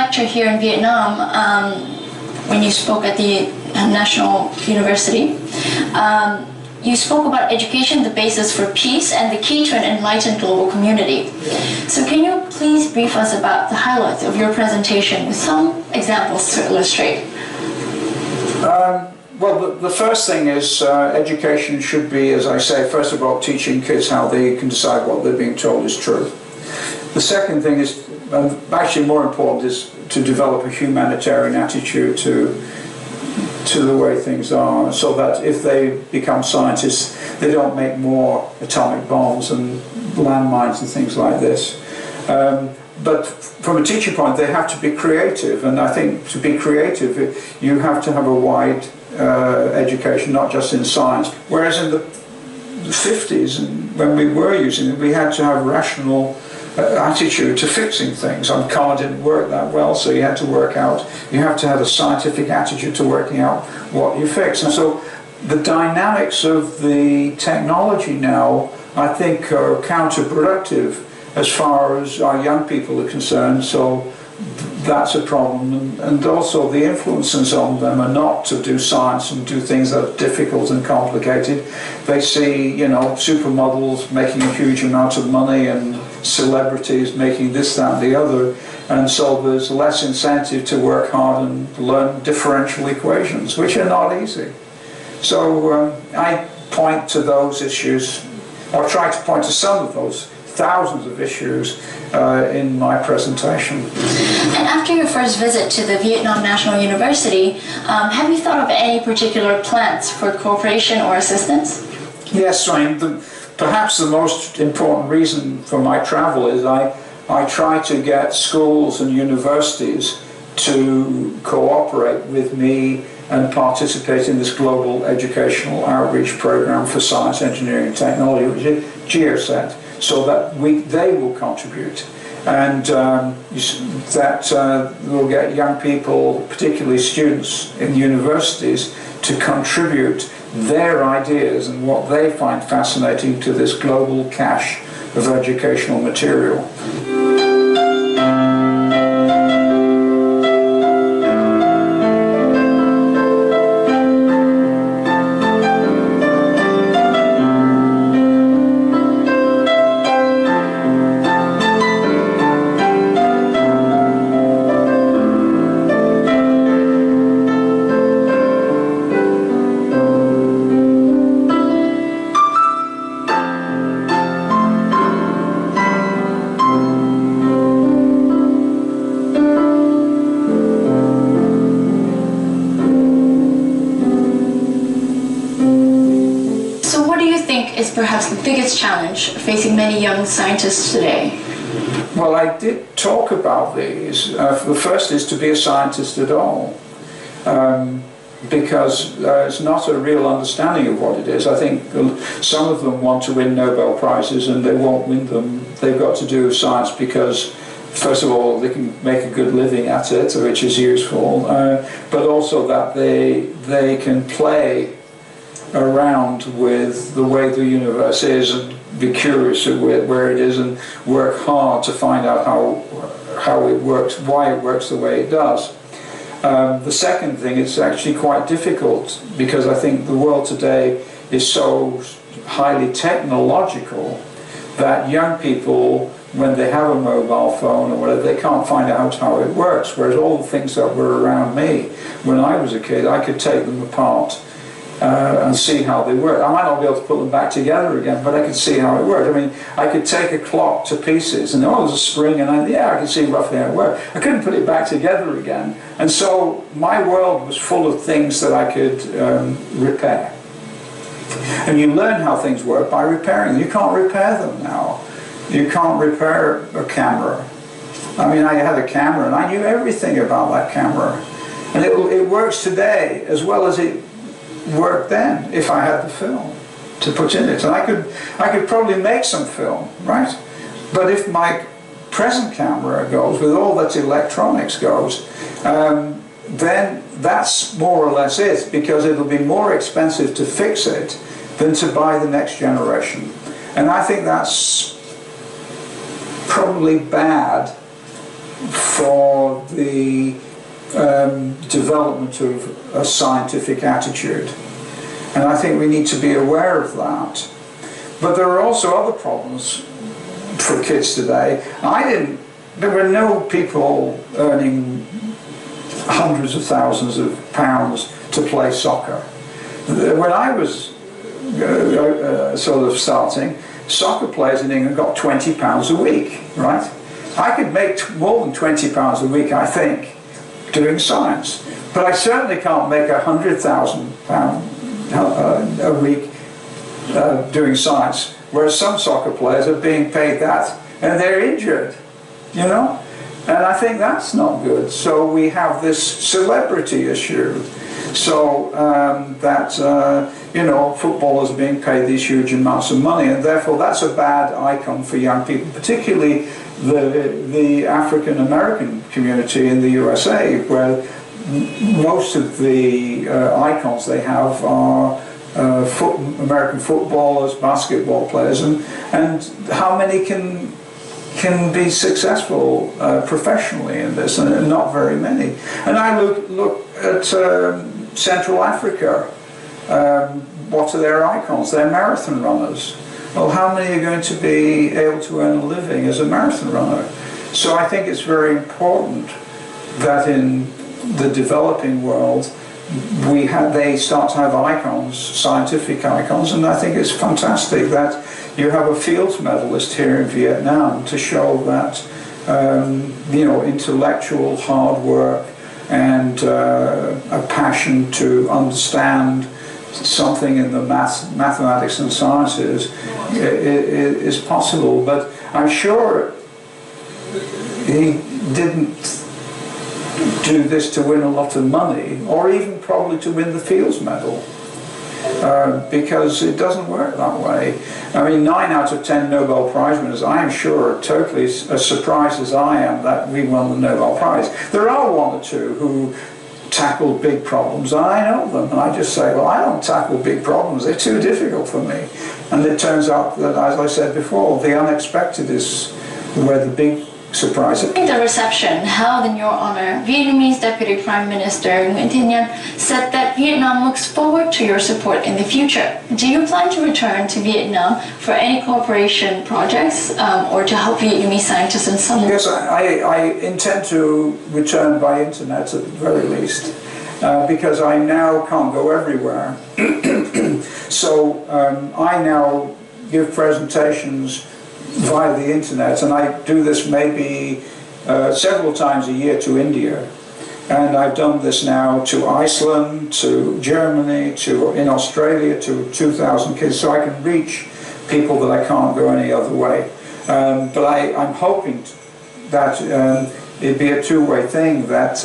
lecture here in Vietnam, when you spoke at the National University, you spoke about education, the basis for peace, and the key to an enlightened global community. So can you please brief us about the highlights of your presentation with some examples to illustrate? Well, the first thing is education should be, as I say, first of all, teaching kids how they can decide what they're being told is true. The second thing is, actually more important, is to develop a humanitarian attitude to the way things are, so that if they become scientists, they don't make more atomic bombs and landmines and things like this. But from a teaching point, they have to be creative, and I think to be creative, you have to have a wide education, not just in science. Whereas in the 50s, when we were using it, we had to have rational attitude to fixing things. And car didn't work that well, so you had to work out, you have to have a scientific attitude to working out what you fix. And so the dynamics of the technology now, I think, are counterproductive as far as our young people are concerned, so that's a problem. And also the influences on them are not to do science and do things that are difficult and complicated. They see, you know, supermodels making a huge amount of money and celebrities making this, that and the other, and so there's less incentive to work hard and learn differential equations, which are not easy. So I point to those issues, or try to point to some of those thousands of issues in my presentation. And after your first visit to the Vietnam National University, have you thought of any particular plans for cooperation or assistance? Yes, I mean, perhaps the most important reason for my travel is I try to get schools and universities to cooperate with me and participate in this global educational outreach program for science, engineering and technology, which is GEOSET, so that they will contribute. And we'll get young people, particularly students in universities, to contribute their ideas and what they find fascinating to this global cache of educational material. Perhaps the biggest challenge facing many young scientists today? Well, I did talk about these. The first is to be a scientist at all, because there's not a real understanding of what it is. I think some of them want to win Nobel Prizes and they won't win them. They've got to do science because, first of all, they can make a good living at it, which is useful, but also that they can play around with the way the universe is and be curious of where it is and work hard to find out how it works, why it works the way it does. The second thing, it's actually quite difficult because I think the world today is so highly technological that young people, when they have a mobile phone or whatever, they can't find out how it works, whereas all the things that were around me when I was a kid, I could take them apart and see how they work. I might not be able to put them back together again, but I could see how it worked. I mean, I could take a clock to pieces and there's a spring and I could see roughly how it worked. I couldn't put it back together again. And so my world was full of things that I could repair. And you learn how things work by repairing them. You can't repair them now. You can't repair a camera. I mean, I had a camera and I knew everything about that camera. And it works today as well as it worked then if I had the film to put in it. And I could probably make some film, right? But if my present camera goes, with all that electronics goes, then that's more or less it, because it'll be more expensive to fix it than to buy the next generation. And I think that's probably bad for the development of a scientific attitude. And I think we need to be aware of that. But there are also other problems for kids today. There were no people earning hundreds of thousands of pounds to play soccer. When I was sort of starting, soccer players in England got £20 a week, right? I could make more than £20 a week, I think, doing science. But I certainly can't make £100,000 a week doing science, whereas some soccer players are being paid that and they're injured, you know? And I think that's not good. So we have this celebrity issue. So you know, footballers are being paid these huge amounts of money, and therefore that's a bad icon for young people, particularly the African American community in the USA, where most of the icons they have are American footballers, basketball players, and how many can be successful professionally in this, and not very many. And I look at Central Africa. What are their icons? They're marathon runners. Well, how many are going to be able to earn a living as a marathon runner? So I think it's very important that in the developing world they start to have icons, scientific icons, and I think it's fantastic that you have a Fields medalist here in Vietnam to show that you know, intellectual hard work and a passion to understand something in the mathematics and sciences is possible. But I'm sure he didn't do this to win a lot of money, or even probably to win the Fields medal, because it doesn't work that way. I mean, 9 out of 10 Nobel Prize winners, I am sure, are totally as surprised as I am that we won the Nobel Prize. There are one or two who tackle big problems, and I know them, and I just say, well, I don't tackle big problems, they're too difficult for me. And it turns out that, as I said before, the unexpected is where the big surprise is. In the reception held in your honor, Vietnamese Deputy Prime Minister Nguyễn Thiện Nhân said that Vietnam looks forward to your support in the future. Do you plan to return to Vietnam for any cooperation projects or to help Vietnamese scientists in some way? Yes, I intend to return by internet at the very least, because I now can't go everywhere. So I now give presentations via the internet, and I do this maybe several times a year to India. And I've done this now to Iceland, to Germany, in Australia, to 2,000 kids, so I can reach people that I can't go any other way. But I'm hoping that it'd be a two-way thing, that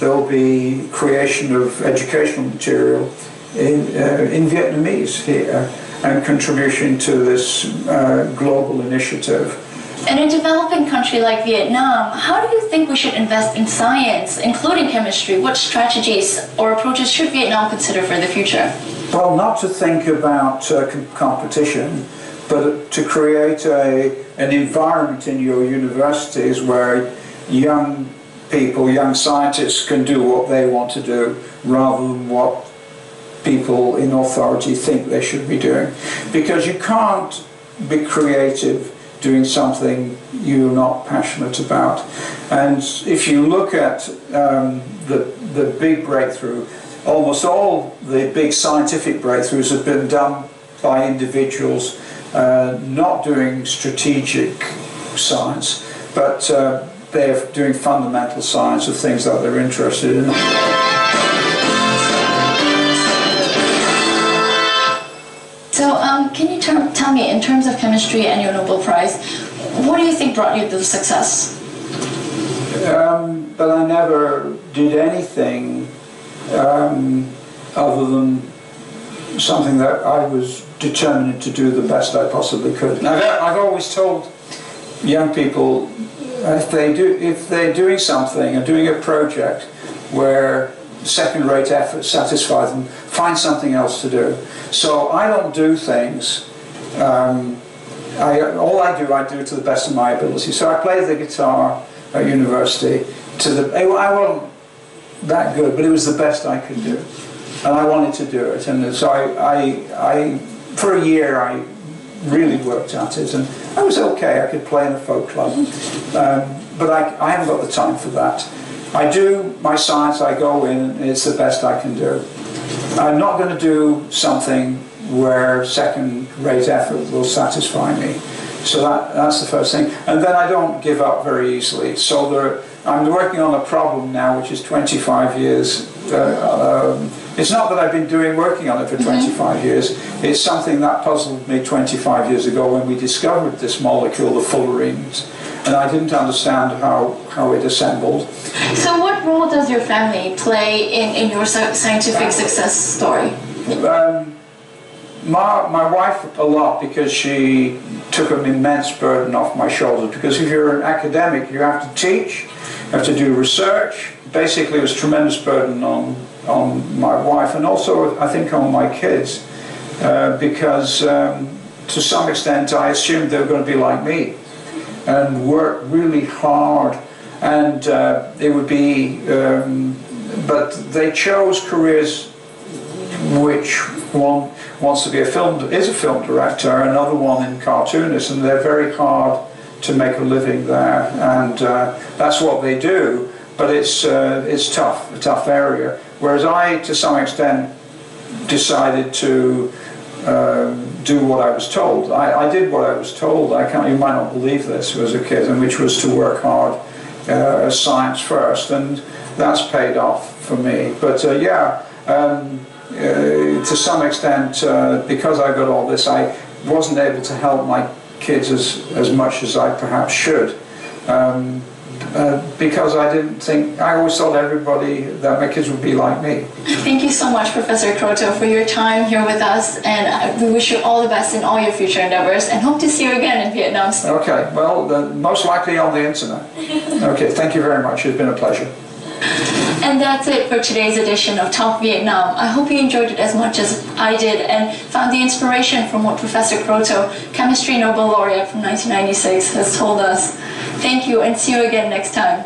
there'll be creation of educational material in Vietnamese here, and contribution to this global initiative. In a developing country like Vietnam, how do you think we should invest in science, including chemistry? What strategies or approaches should Vietnam consider for the future? Well, not to think about competition, but to create an environment in your universities where young people, young scientists can do what they want to do rather than what people in authority think they should be doing. Because you can't be creative doing something you're not passionate about. And if you look at the big breakthrough, almost all the big scientific breakthroughs have been done by individuals not doing strategic science, but they're doing fundamental science of things that they're interested in. So can you tell me, in terms of chemistry and your Nobel Prize, what do you think brought you the success? But I never did anything other than something that I was determined to do the best I possibly could. Now, I've always told young people, if they're doing something or doing a project where second-rate effort satisfies them, find something else to do. So I don't do things. All I do to the best of my ability. So I play the guitar at university. I wasn't that good, but it was the best I could do, and I wanted to do it. And so I for a year I really worked at it, and I was okay. I could play in a folk club, but I haven't got the time for that. I do my science. I go in, and it's the best I can do. I'm not going to do something where second-rate effort will satisfy me. So that's the first thing. And then I don't give up very easily. So I'm working on a problem now which is 25 years. It's not that I've been working on it for 25 years. It's something that puzzled me 25 years ago when we discovered this molecule, the fullerenes. And I didn't understand how it assembled. So what role does your family play in your scientific success story? My wife a lot, because she took an immense burden off my shoulders. Because if you're an academic, you have to teach, you have to do research. Basically, it was a tremendous burden on my wife, and also I think on my kids, because to some extent I assumed they were going to be like me and work really hard, and it would be, but they chose careers which one wants to be is a film director, another one in cartoonist, and they're very hard to make a living there, and that's what they do. But it's tough, a tough area. Whereas I, to some extent, decided to do what I was told. I did what I was told. You might not believe this as a kid, and which was to work hard as science first, and that's paid off for me. But to some extent, because I got all this, I wasn't able to help my kids as much as I perhaps should. Because I always thought everybody, that my kids would be like me. Thank you so much, Professor Kroto, for your time here with us, and we wish you all the best in all your future endeavors, and hope to see you again in Vietnam soon. Okay, well, most likely on the internet. Okay, thank you very much. It's been a pleasure. And that's it for today's edition of Talk Vietnam. I hope you enjoyed it as much as I did and found the inspiration from what Professor Kroto, Chemistry Nobel Laureate from 1996, has told us. Thank you, and see you again next time.